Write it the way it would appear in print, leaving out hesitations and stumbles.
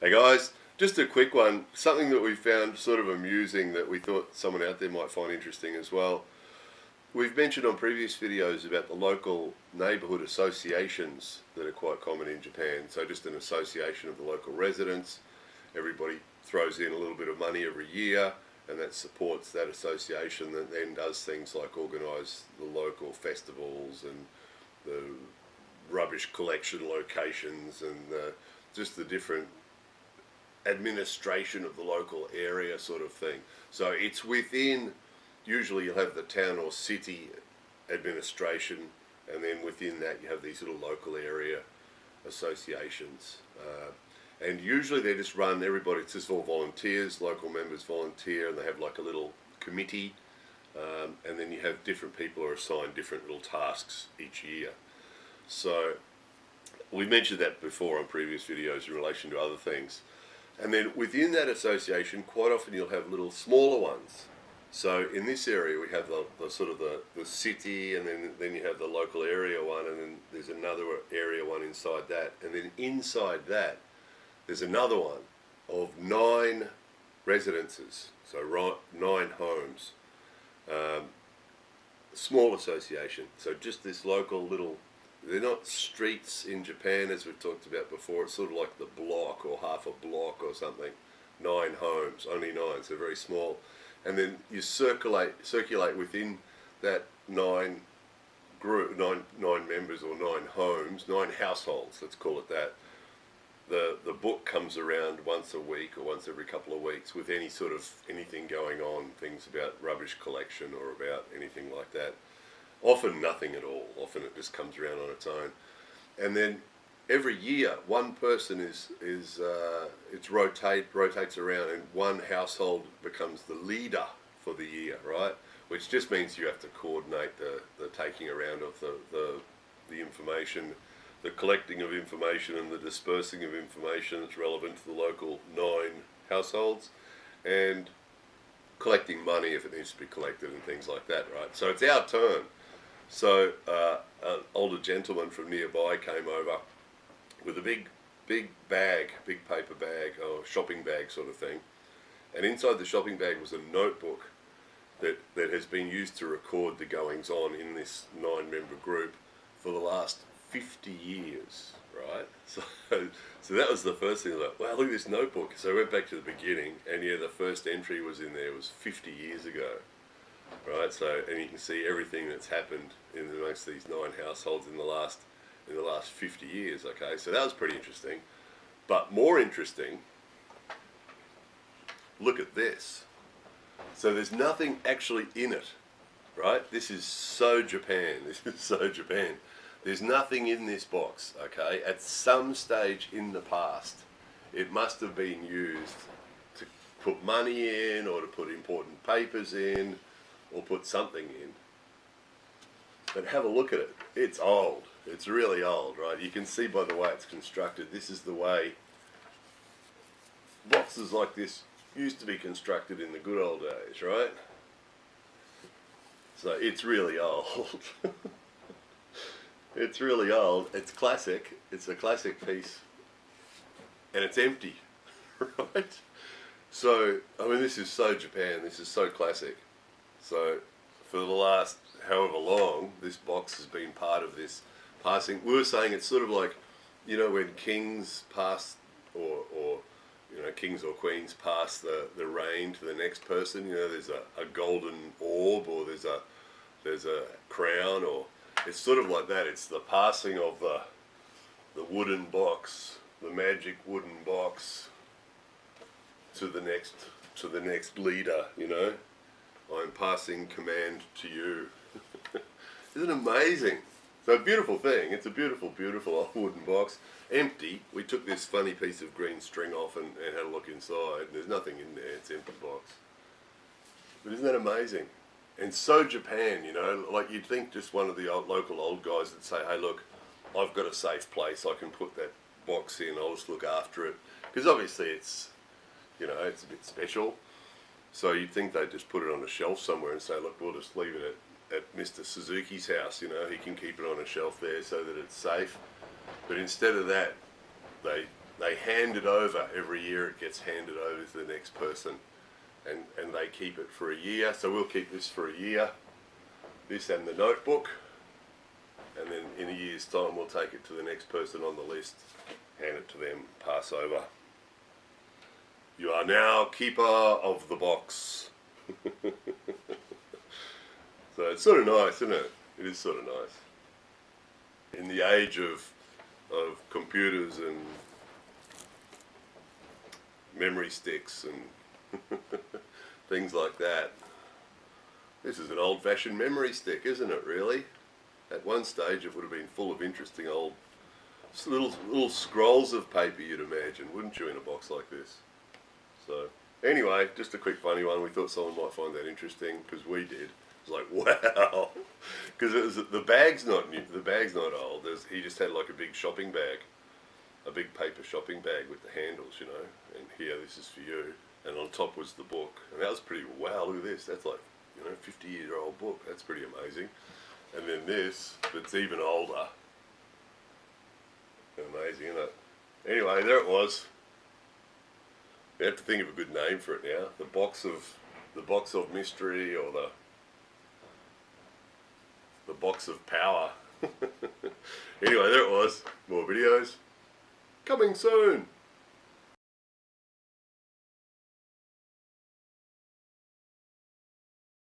Hey guys, just a quick one, something that we found sort of amusing that we thought someone out there might find interesting as well. We've mentioned on previous videos about the local neighbourhood associations that are quite common in Japan. So just an association of the local residents. Everybody throws in a little bit of money every year and that supports that association that then does things like organise the local festivals and the rubbish collection locations and just the different administration of the local area sort of thing. So it's within, usually you'll have the town or city administration, and then within that you have these little local area associations. And usually they just run, everybody, it's just all volunteers, local members volunteer, and they have like a little committee, and then you have different people who are assigned different little tasks each year. So we mentioned that before on previous videos in relation to other things. And then within that association, quite often you'll have little smaller ones. So in this area we have the sort of the city, and then you have the local area one, and then there's another area one inside that. And then inside that there's another one of 9 residences, so 9 homes. Small association, so just this local little, they're not streets in Japan as we've talked about before, it's sort of like the block or half a block or something. 9 homes, only 9, so very small. And then you circulate within that 9 group, 9 members or 9 homes, 9 households, let's call it that. The book comes around once a week or once every couple of weeks with any sort of anything going on, things about rubbish collection or about anything like that. Often nothing at all. Often it just comes around on its own. And then every year one person rotates around, and one household becomes the leader for the year, right? Which just means you have to coordinate the taking around of the information, the collecting of information and the dispersing of information that's relevant to the local 9 households, and collecting money if it needs to be collected and things like that, right? So it's our turn. So an older gentleman from nearby came over with a big bag, big paper bag or shopping bag sort of thing, and inside the shopping bag was a notebook that has been used to record the goings on in this 9-member group for the last 50 years, right? So that was the first thing. Like, wow, look at this notebook. So I went back to the beginning, and yeah, the first entry was in there was 50 years ago. Right, so, and you can see everything that's happened in amongst these 9 households in the last 50 years. Okay, so that was pretty interesting. But more interesting, look at this. So there's nothing actually in it, right? This is so Japan. This is so Japan. There's nothing in this box. Okay, at some stage in the past, it must have been used to put money in, or to put important papers in, or put something in. But have a look at it. It's old. It's really old, right? You can see by the way it's constructed. This is the way boxes like this used to be constructed in the good old days, right? So it's really old. It's really old. It's classic. It's a classic piece. And it's empty, right? So, I mean, this is so Japan. This is so classic. So for the last however long, this box has been part of this passing. We were saying it's sort of like, you know, when kings pass, or you know, kings or queens pass the reign to the next person. You know, there's a golden orb, or there's a crown, or it's sort of like that. It's the passing of the wooden box, the magic wooden box, to the next leader. You know. I'm passing command to you. Isn't it amazing? So a beautiful thing. It's a beautiful, beautiful old wooden box. Empty. We took this funny piece of green string off and had a look inside. There's nothing in there. It's an empty box. But isn't that amazing? And so Japan, you know, like you'd think just one of the local old guys would say, hey look, I've got a safe place. I can put that box in. I'll just look after it. Because obviously it's, you know, it's a bit special. So you'd think they'd just put it on a shelf somewhere and say, look, we'll just leave it at Mr. Suzuki's house, you know, he can keep it on a shelf there so that it's safe. But instead of that, they they hand it over every year. It gets handed over to the next person, and they keep it for a year. So we'll keep this for a year, this and the notebook, and then in a year's time we'll take it to the next person on the list, hand it to them, pass over. You are now keeper of the box. So it's sort of nice, isn't it? It is sort of nice. In the age of computers and memory sticks and things like that, this is an old-fashioned memory stick, isn't it, really? At one stage it would have been full of interesting old little scrolls of paper, you'd imagine, wouldn't you, in a box like this? So anyway, just a quick funny one. We thought someone might find that interesting, because we did. It was like, wow, because it was, the bag's not new, the bag's not old. He just had like a big shopping bag, a big paper shopping bag with the handles, you know. And here, this is for you. And on top was the book, and that was pretty. Wow, look at this. That's like, you know, 50-year-old book. That's pretty amazing. And then this, that's even older. Amazing, isn't it? Anyway, there it was. We have to think of a good name for it now. The box of mystery, or the box of power. Anyway, there it was. More videos coming soon.